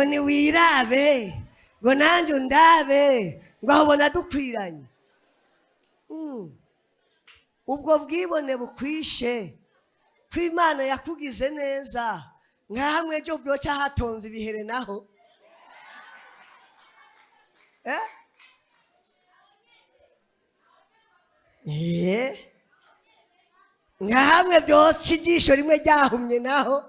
niwirabe ngo nanjye undabe ngo ahubona dukwiranye. Ubwo bwibone bukwishe ko Imana yakugize neza nka hamwe byo byoca hatonze ibihere naho. Nka hamwe byose ijisho rimwe ryahumye naho.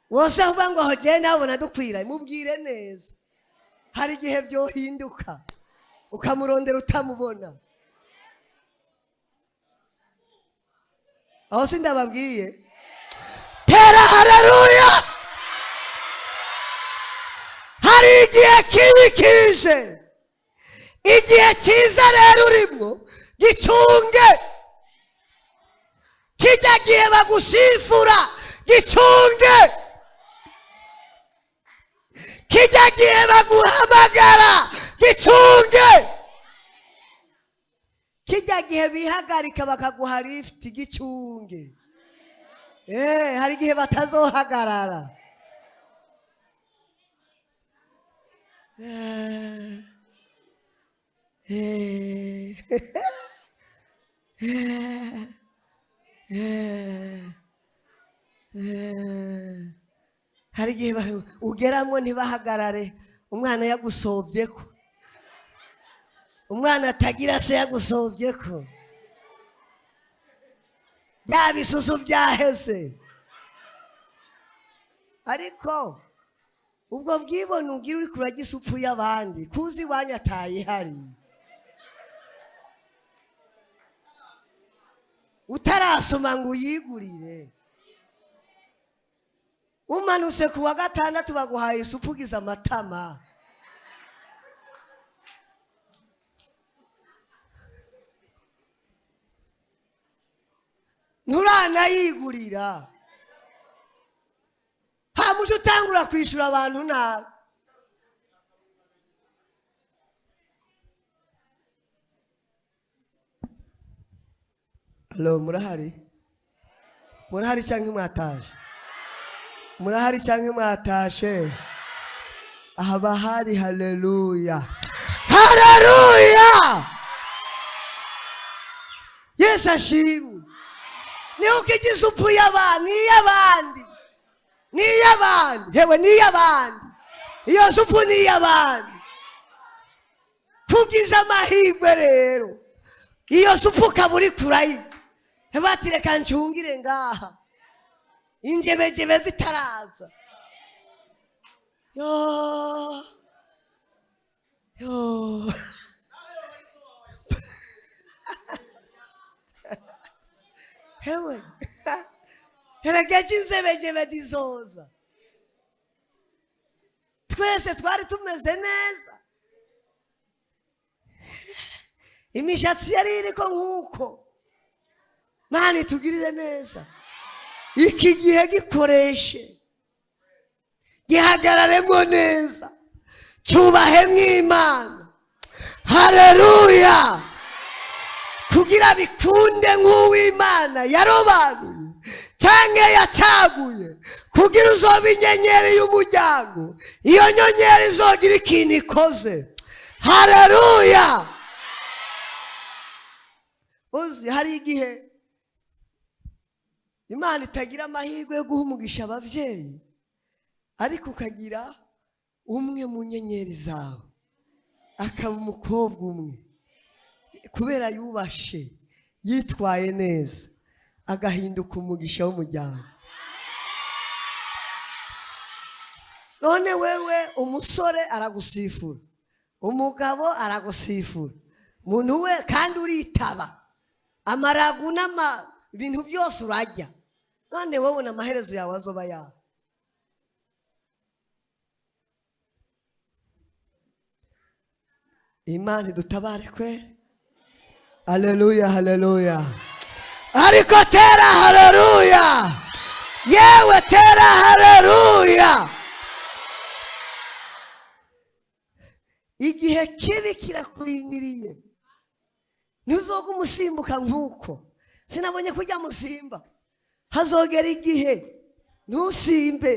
Wose uvuga ngo aho genda abona dukwiranye, mubwire neza. Hari igihe byohinduka ukamurondera utamubona. Aho sindababwiye. Tera haleluya. Hari igihe kibi kije, igihe cyiza rero urimo gicunge. Kijya gihe bagusifura gicunge. Kijya gihe baguhamagara gicunge. Kijya gihe bihagarika bakaguha lift gicunge. Hari igihe batazohagarara. Hari igihe ugeramo ntibahagarare, umwana yagusobye ko, umwana atagira se yagusobye ko, bya bisusu byaheze. Ariko ubwo bwibone ugira uri kuragisa upfu y'abandi, kuzi wanyataye hari utarasoma ngo uyigurire. Umanutse ku wa gatandatu baguhaye isupu ugize amatama. Nturanayigurira. Hamuje utangura kwishura abantu nabi. Hello, murahari? Murahari cyangwa mwatashe? Murahari cyangwa mwatashe? Aha hari. Haleluya. Haleluya. Yesu ashimwe. Ni ukigize upfu y'abandi, y'abandi. Ni y'abandi, hewe ni y'abandi. Iyo supu ni y'abandi. Tugize amahirwe rero. Iyo supu kaburi kurayi. Hebatireka ncungire ngaha. Injebejebe zitaraza. Yo. Hewe. Heregeje inzebejebe zizoza. Twese twari tumeze neza. Imishatsi yari iriko nkuko. Mani tugirire neza. Iki gihe gikoreshe. Gihagararemo neza. Cyubahemwe Imana. Haleluya. Kugira bikunde nk'uw'Imana yarobanuye cyangwa yacaguye, kugira uzoba inyenyeri y'umuryango. Iyo nyenyeri izogira ikintu ikoze. Haleluya. Uzi hari igihe Imana itagira amahirwe yo guha umugisha abavyeyi, ariko ukagira umwe mu nyenyeri zawe akaba umukobwa umwe, kubera yubashe yitwaye neza agahinduka umugisha w'umuryango. None wewe umusore aragusifura, umugabo aragusifura, muntu we kandi uritaba amaragu ibintu byose urajya. None wowe na amaherezo yawe azoba yawe. Imana dutabare kwe. Haleluya, haleluya. Ariko tera haleluya. Yewe tera haleluya. Igihe kibi kirakurindiriye. Ntuzoga umusimbuka nkuko. Sinabonye kujya musimba. Hazogera igihe ntusimbe.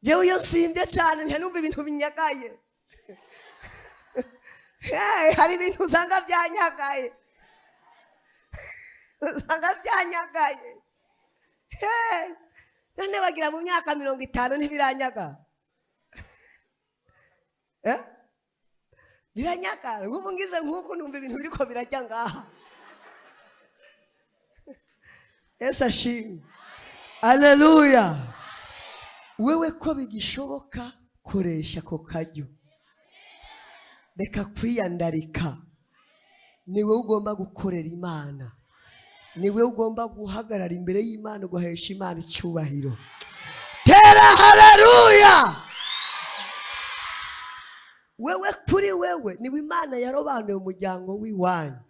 Jewe iyo nsimbye cyane ntanumva ibintu binyagaye. Hari ibintu usanga byanyagaye. Usanga byanyagaye. None bagira mu myaka 50 ntibiranyaga. Biranyaga. Nk'ubu ngize nk'uko numva ibintu biriko birajya ngaha. Yesu ashimwe. Haleluya. Wewe ko bigishoboka koresha ko kajyo. Reka kwiyandarika. Niwe ugomba gukorera Imana. Niwe ugomba guhagarara imbere y'Imana guhesha Imana icyubahiro. Tera haleluya. Wewe kuri wewe niwe Imana yarobanuye umuryango w'iwanyu.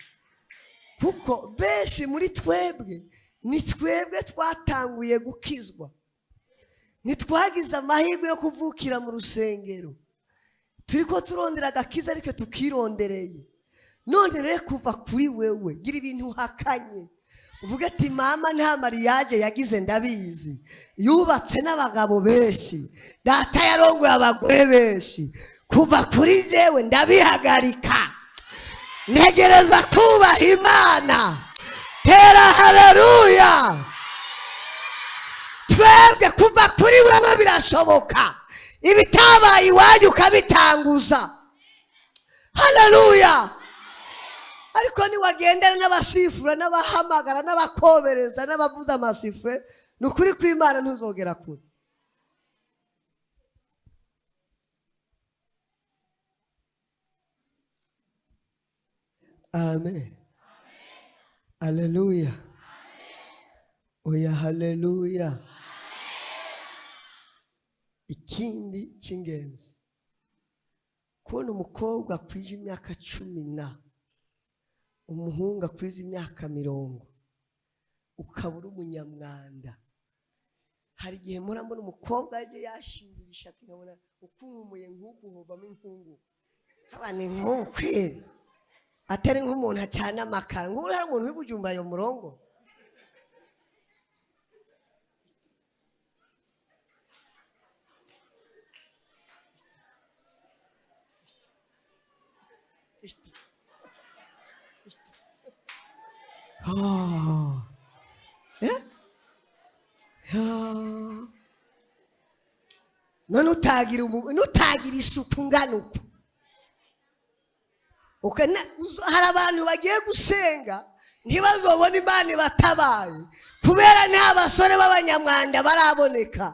Kuko benshi muri twebwe ni twebwe twatanguye gukizwa. Nitwagize amahirwe yo kuvukira mu rusengero. Turiko turondera agakiza ariko tukirondereye. None rero kuva kuri wewe gira ibintu uhakanye. Uvuga ati mama nta mariage yagize ndabizi. Yubatse n'abagabo benshi. Data yarongoye abagore benshi. Kuva kuri jewe ndabihagarika. Ntegereza kubaha Imana. Tera haleluya. Twebwe kuva kuri wewe birashoboka. Ibitabaye iwanyu ukabitanguza. Haleluya. Ariko ni wagendana n'abasifura n'abahamagara n'abakobereza n'abavuza amasifure nukuri kw'Imana ntuzogera kure. Amen. Haleluya. Oya haleluya. Ikindi cy'ingenzi kubona umukobwa akwije imyaka 10 umuhungu akwije imyaka 50 ukabura umunyamwanda. Hari igihe murambona umukobwa aje yashinga ibishatsi nkabona ukumuye nk'uguhovamo inkungu abane nk'ukwe atari nk'umuntu acana amakara nk'uri hari umuntu w'Ibujumbura yo murongo. None utagira isuku ngana uko. Hari abantu bagiye gusenga ntibazobona Imana batabaye kubera nta basore b'abanyamwanda baraboneka.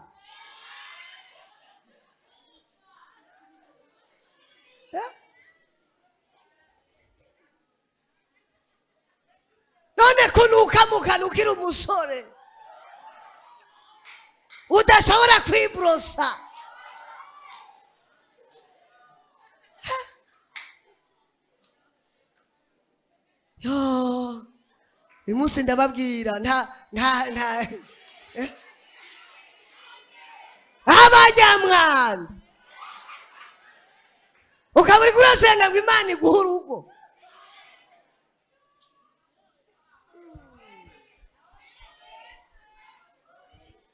None kunuka mukanukira umusore udashobora kwibrosa. Imusi ndababwira nta abanyamwanda ukaburi kurasenga ngo Imana iguhe urugo.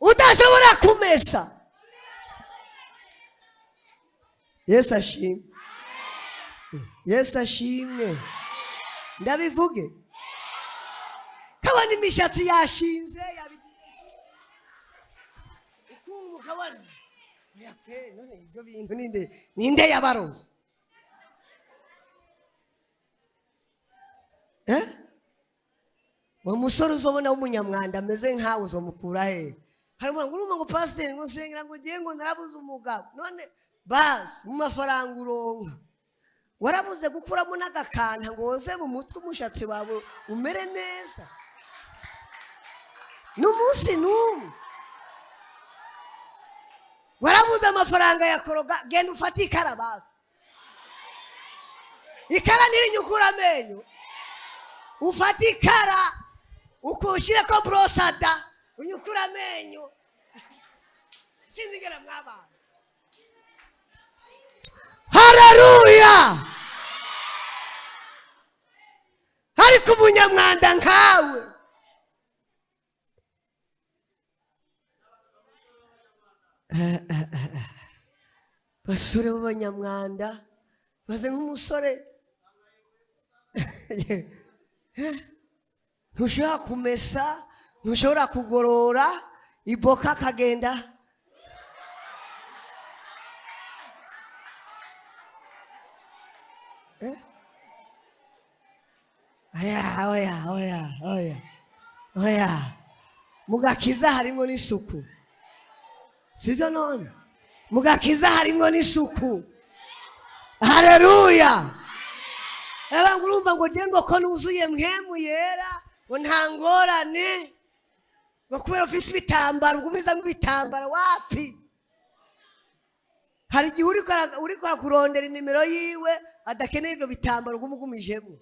Udashobora kumesa. Yesu ashimwe. Yesu ashimwe. Ndabivuge. Kabona imishatsi yashinze ukungu kabona. Yake none ibyo bintu ninde yabaroze. Wa musoro uzobona w'umunyamwanda ameze nkawe uzomukura he. Harimo ngo pastor ngo sengera ngo giye ngo narabuze umugabo. None basi mu mafaranga uronka. Warabuze gukuramo n'agakanta ngo woze mu mutwe umushatsi wawe umere neza. N'umunsi n'umwe. Warabuze amafaranga yakoroga genda ufate ikara basi. Ikara ntirinyukura amenyo. Ufate ikara ukushire ko brosada unyukura amenyo. Sinzigera mwabana. Haleluya. Ariko umunyamwanda nkawe basore b'abanyamwanda baze nk'umusore ntushobora kumesa, ntushobora kugorora iboka akagenda oya mugakiza harimo n'isuku, sibyo none? Mugakiza harimo n'isuku. Haleluya. Abantu urumva ngo jengo ko nuzuye mpemu yera ngo nta ngorane ngo kubera ufise ibitambaro ugumiza n'ibitambaro wapi. Hari igihe uriko kurondera inimero yiwe adakeneye ibyo bitambaro ugumugumijemo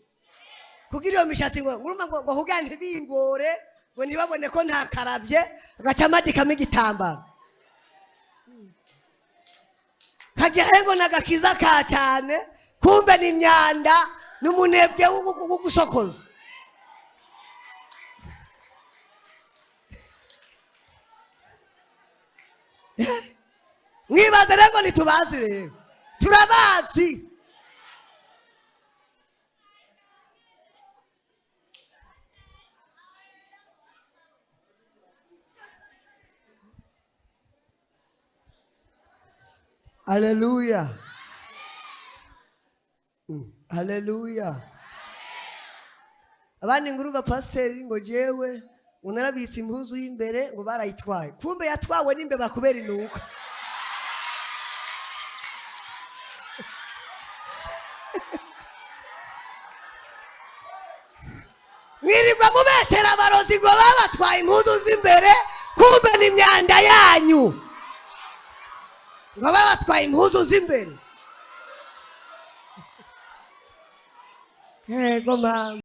kugira iyo mishatsi ngo urumva ngo kugira ntibingore ngo ntibabone ko nta karabye agaca amadikamo igitambaro. Kagira ngo nagakiza ka cyane kumbe ni imyanda n'umunebwe w'ugusokoza. Mwibaze rero ntitubazi rero, turabazi. Haleluya. Haleluya. Abandi nguruva pasiteri ngo jewe unarabitse impuzu y'imbere ngo barayitwaye, kumbe yatwawe n'imbeba kubera inuka. Mwirirwa mubeshera abarozi ngo babatwaye impuzu z'imbere kumbe ni imyanda yanyu ngo babatwaye impuzu z'imbere. Yego mama.